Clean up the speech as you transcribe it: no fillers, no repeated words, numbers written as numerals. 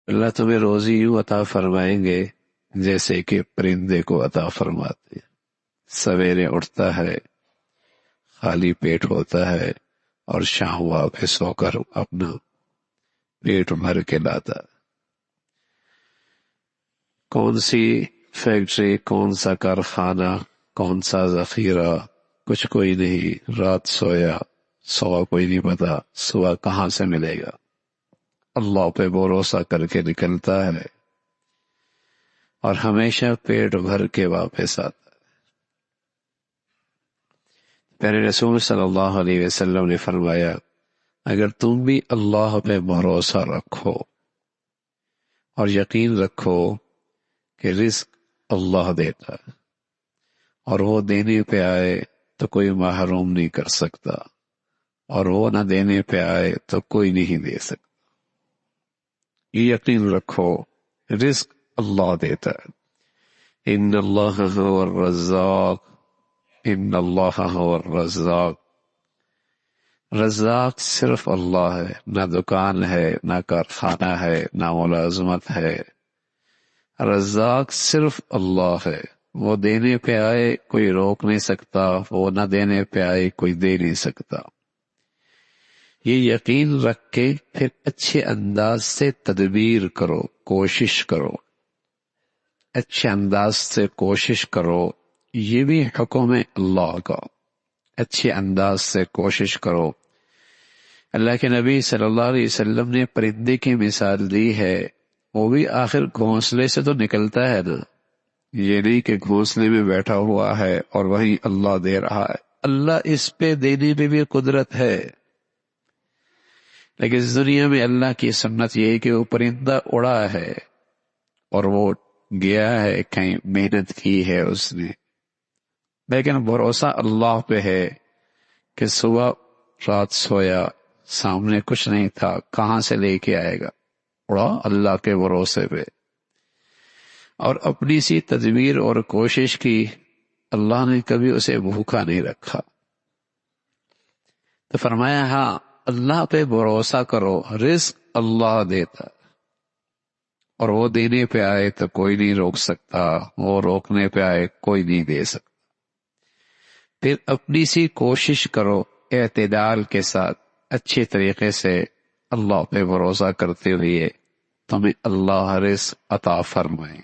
اللہ تمہیں روزی یوں عطا فرمائیں گے جیسے کہ پرندے کو عطا فرماتے ہیں۔ سویرے اٹھتا ہے، خالی پیٹ ہوتا ہے، اور شام واپس ہو کر اپنا پیٹ بھر کے لاتا۔ کون سی فیکٹری، کون سا کارخانہ، کون سا ذخیرہ، کچھ کوئی نہیں۔ رات سویا، صبح کوئی نہیں پتا صبح کہاں سے ملے گا۔ اللہ پہ بھروسہ کر کے نکلتا ہے اور ہمیشہ پیٹ بھر کے واپس آتا ہے۔ پیارے رسول صلی اللہ علیہ وسلم نے فرمایا، اگر تم بھی اللہ پہ بھروسہ رکھو اور یقین رکھو کہ رزق اللہ دیتا ہے، اور وہ دینے پہ آئے تو کوئی محروم نہیں کر سکتا، اور وہ نہ دینے پہ آئے تو کوئی نہیں دے سکتا۔ یہ یقین رکھو، رزق اللہ دیتا ہے۔ ان اللہ هو الرزاق، ان اللہ هو الرزاق۔ رزاق صرف اللہ ہے، نہ دکان ہے، نہ کارخانہ ہے، نہ ملازمت ہے۔ رزاق صرف اللہ ہے۔ وہ دینے پہ آئے کوئی روک نہیں سکتا، وہ نہ دینے پہ آئے کوئی دے نہیں سکتا۔ یہ یقین رکھ کے پھر اچھے انداز سے تدبیر کرو، کوشش کرو، اچھے انداز سے کوشش کرو۔ یہ بھی حکم ہے اللہ کا، اچھے انداز سے کوشش کرو۔ اللہ کے نبی صلی اللہ علیہ وسلم نے پرندے کی مثال دی ہے، وہ بھی آخر گھونسلے سے تو نکلتا ہے نا، یہ نہیں کہ گھونسلے میں بیٹھا ہوا ہے اور وہی اللہ دے رہا ہے۔ اللہ اس پہ دینے میں بھی قدرت ہے، لیکن اس دنیا میں اللہ کی سنت یہ ہے کہ وہ پرندہ اڑا ہے اور وہ گیا ہے کہیں، محنت کی ہے اس نے، لیکن بھروسہ اللہ پہ ہے کہ صبح رات سویا، سامنے کچھ نہیں تھا، کہاں سے لے کے آئے گا، اڑا اللہ کے بھروسے پہ، اور اپنی سی تدبیر اور کوشش کی۔ اللہ نے کبھی اسے بھوکا نہیں رکھا۔ تو فرمایا ہاں، اللہ پہ بھروسہ کرو، رزق اللہ دیتا، اور وہ دینے پہ آئے تو کوئی نہیں روک سکتا، وہ روکنے پہ آئے کوئی نہیں دے سکتا۔ پھر اپنی سی کوشش کرو، اعتدال کے ساتھ، اچھے طریقے سے اللہ پہ بھروسہ کرتے ہوئے، تمہیں اللہ رزق عطا فرمائے۔